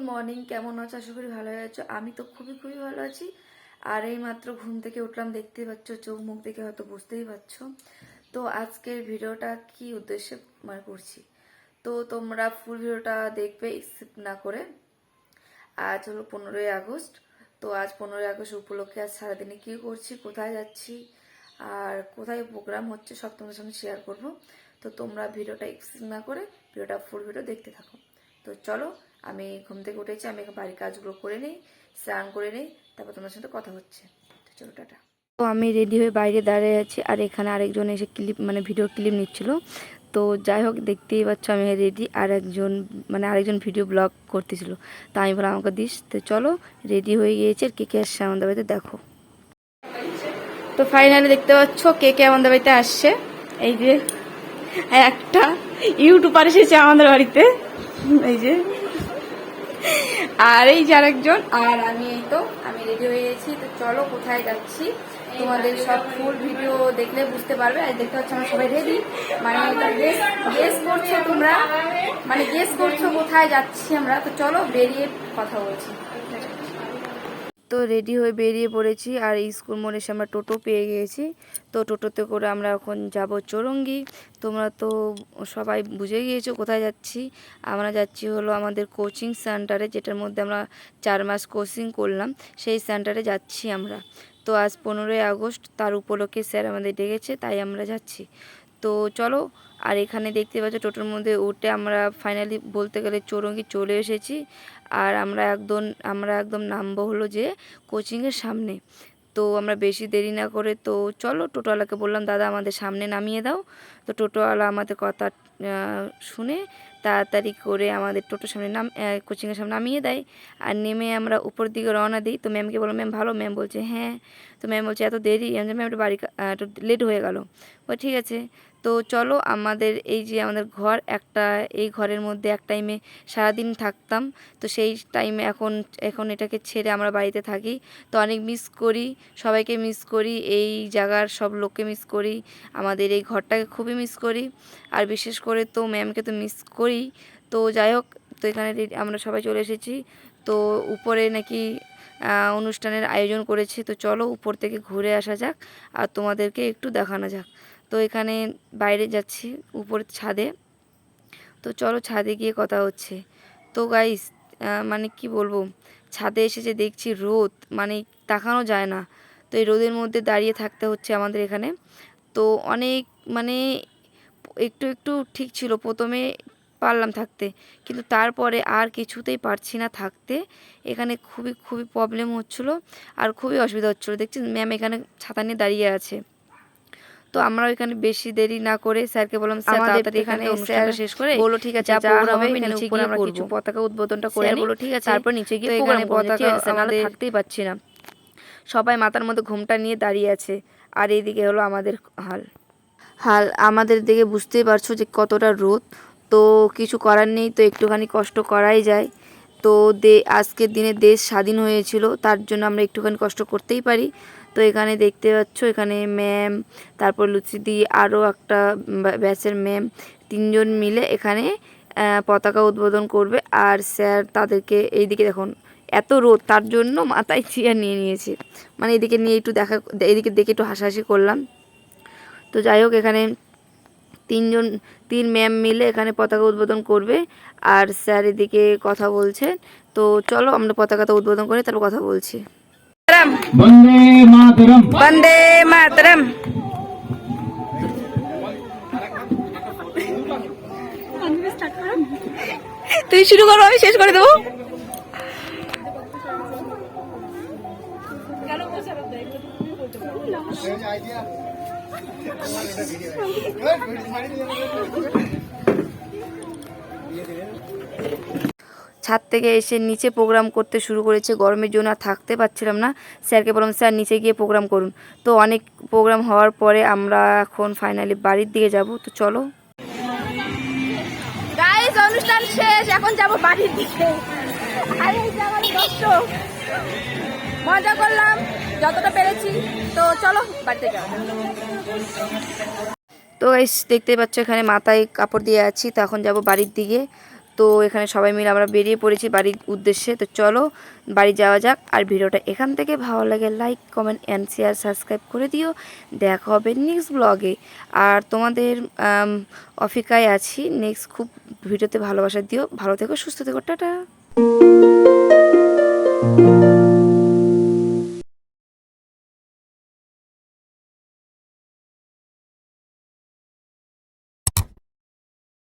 Morning, কেমন আছো? আশা করি ভালো আছো। আমি তো খুবই ভালো আছি। আর এই মাত্র ঘুম থেকে উঠলাম, দেখতেই পাচ্ছ, চোখ মুখ দেখে হয়তো বুঝতেই পারছো। তো আজকের ভিডিওটা কি উদ্দেশ্যে করছি, তো তোমরা ফুল ভিডিওটা দেখবে স্কিপ না করে। আজ হলো 15ই আগস্ট। তো আজ 15ই আগস্ট উপলক্ষে আজ সারাদিনে কি করছি, কোথায় যাচ্ছি আর কোথায় প্রোগ্রাম হচ্ছে সব তোমাদের সামনে শেয়ার করব। তো তোমরা ভিডিওটা স্কিপ না করে ভিডিওটা ফুল ভিডিও দেখতে থাকো। তো চলো, আমি ঘুম থেকে উঠেছি, আমি বাড়ির কাজগুলো করে নিই, স্নান করে নিই, তারপর তোমার সাথে কথা হচ্ছে। তো চলো, টাটা। তো আমি রেডি হয়ে বাইরে দাঁড়িয়ে আছি, আর এখানে আরেকজন এসে ভিডিও ক্লিপ নিচ্ছিল। তো যাই হোক, দেখতেই পাচ্ছ আমি রেডি, আর আরেকজন ভিডিও ব্লগ করতেছিল। তা আমি বললাম আমাকে দিস। তো চলো, রেডি হয়ে গিয়েছে। আর কে কে আসছে আমাদের বাড়িতে দেখো। তো ফাইনালি দেখতে পাচ্ছ কে কে আমাদের বাড়িতে আসছে। এই যে একটা ইউটিউবার এসেছে আমাদের বাড়িতে, এই যে, আর এই যে আরেকজন, আর আমি আমি রেডি হয়ে গেছি। তো চলো, কোথায় যাচ্ছি তোমাদের সব ফুল ভিডিও দেখলে বুঝতে পারবে। আর দেখতে পাচ্ছ আমরা সবাই রেডি, গেস করছো তোমরা, গেস করছো কোথায় যাচ্ছি আমরা। তো চলো, বেরিয়ে কথা বলছি। তো রেডি হয়ে বেরিয়ে পড়েছি, আর স্কুল মোড়ে এসে আমরা টোটো পেয়ে গিয়েছি। তো টোটোতে করে আমরা এখন যাব চৌরঙ্গি। তোমরা তো সবাই বুঝে গিয়েছো কোথায় যাচ্ছি। আমরা যাচ্ছি হলো আমাদের কোচিং সেন্টারে, যেটার মধ্যে আমরা 4 মাস কোচিং করলাম, সেই সেন্টারে যাচ্ছি আমরা। তো আজ 15ই আগস্ট, তার উপলক্ষে স্যার আমাদের ডেকেছে, তাই আমরা যাচ্ছি। তো চলো, আর এখানে দেখতে পাচ্ছ টোটোর মধ্যে উঠে আমরা ফাইনালি বলতে গেলে চৌরঙ্গি চলে এসেছি। আর আমরা একদম নামবো হলো যে কোচিংয়ের সামনে। তো আমরা বেশি দেরি না করে, তো চলো, টোটোওয়ালাকে বললাম দাদা আমাদের সামনে নামিয়ে দাও। তো টোটোওয়ালা আমাদের কথা শুনে তাড়াতাড়ি করে আমাদের টোটোর সামনে কোচিংয়ের সামনে নামিয়ে দেয়। আর নেমে আমরা উপর দিকে রওনা দিই। তো ম্যামকে বললাম ম্যাম ভালো? ম্যাম বলছে হ্যাঁ। তো ম্যাম বলছে এত দেরি? ম্যাম একটু একটু লেট হয়ে গেল। ঠিক আছে। তো চলো, আমাদের এই যে আমাদের ঘর একটা, এই ঘরের মধ্যে এক টাইমে সারাদিন থাকতাম। তো সেই টাইমে এখন এটাকে ছেড়ে আমরা বাড়িতে থাকি। তো অনেক মিস করি, সবাইকে মিস করি, এই জায়গার সব লোককে মিস করি, আমাদের এই ঘরটাকে খুবই মিস করি, আর বিশেষ করে তো ম্যামকে তো মিস করি। তো যাই হোক, তো এখানে আমরা সবাই চলে এসেছি। তো উপরে নাকি অনুষ্ঠানের আয়োজন করেছে। তো চলো, উপর থেকে ঘুরে আসা যাক আর তোমাদেরকে একটু দেখানো যাক। তো এখানে বাইরে যাচ্ছি উপরে ছাদে। তো চলো, ছাদে গিয়ে কথা হচ্ছে। তো গাইস, কি বলবো, ছাদে এসে যে দেখছি রোদ, তাকানো যায় না। তো এই রোদের মধ্যে দাঁড়িয়ে থাকতে হচ্ছে আমাদের এখানে। তো অনেক মানে একটু ঠিক ছিল প্রথমে, পারলাম থাকতে, কিন্তু তারপরে আর কিছুতেই পারছি না থাকতে। এখানে খুবই প্রবলেম হচ্ছিলো, আর খুবই অসুবিধা হচ্ছিলো। দেখছি ম্যাম এখানে ছাতা নিয়ে দাঁড়িয়ে আছে। তো আমরা এখানে বেশি দেরি না করে স্যারকে বললাম স্যার তাড়াতাড়ি এখানে অনুষ্ঠানটা শেষ করে বলো ঠিক আছে যা হবে নিচে গিয়ে আমরা কিছু পতাকা উদ্বোধনটা করে নিই। বলো ঠিক আছে, তারপর নিচে গিয়ে প্রোগ্রাম পতাকা আমাদের থাকতেই পাচ্ছি না, সবাই মাথার মধ্যে ঘোমটা নিয়ে দাঁড়িয়ে আছে। আর এইদিকে হলো আমাদের হাল আমাদের দিকে বুঝতেই পারছো যে কতটা রোদ। তো কিছু করার নেই, তো একটুখানি কষ্ট করাই যায়। তো আজকের দিনে দেশ স্বাধীন হয়েছিল, তার জন্য আমরা একটুখানি কষ্ট করতেই পারি। তো এখানে দেখতে পাচ্ছ, এখানে ম্যাম, তারপর লুচিদি, আরও একটা ব্যাচের ম্যাম, 3জন মিলে এখানে পতাকা উদ্বোধন করবে। আর স্যার তাদেরকে, এইদিকে দেখুন এত রোদ, তার জন্য মাথায় চেয়ার নিয়ে নিয়েছে, এদিকে নিয়ে এদিকে দেখে একটু হাসাহাসি করলাম। তো যাই হোক, এখানে 3 ম্যাম মিলে এখানে পতাকা উদ্বোধন করবে, আর স্যার এদিকে কথা বলছে। তো চলো, আমরা পতাকাটা উদ্বোধন করে তারপর কথা বলছি। বন্দে মাতরম, বন্দে মাতরম। তুই শুরু করো, আমি শেষ করে দেবো। ছাদ থেকে এসে নিচে প্রোগ্রাম করতে শুরু করেছে, গরমের জন্য আর থাকতে পারছিলাম না। স্যারকে বললাম স্যার নিচে গিয়ে প্রোগ্রাম করুন। তো অনেক প্রোগ্রাম হওয়ার পরে আমরা এখন ফাইনালি বাড়ির দিকে যাব। তো চলো গাইস, অনুষ্ঠান শেষ, এখন যাব বাড়ির দিকে। আর এই যে আমার দর্শক, মজা করলাম যতটা পেরেছি। তো চলো বাড়িতে যাও। তো গাইস দেখতেই পাচ্ছ, এখানে মাথায় কাপড় দিয়ে আছি। তো এখন যাব বাড়ির দিকে। তো এখানে সবাই মিলে আমরা বেরিয়ে পড়েছি বাড়ির উদ্দেশ্যে। তো চলো বাড়ি যাওয়া যাক। আর ভিডিওটা এখান থেকে ভালো লাগে like comment and share subscribe করে দিও। দেখা হবে নেক্সট ব্লগে। আর তোমাদের অপেক্ষায় আছি নেক্সট খুব ভিডিওতে ভালোবাসা দিও। ভালো থেকো সুস্থ থেকো, টাটা।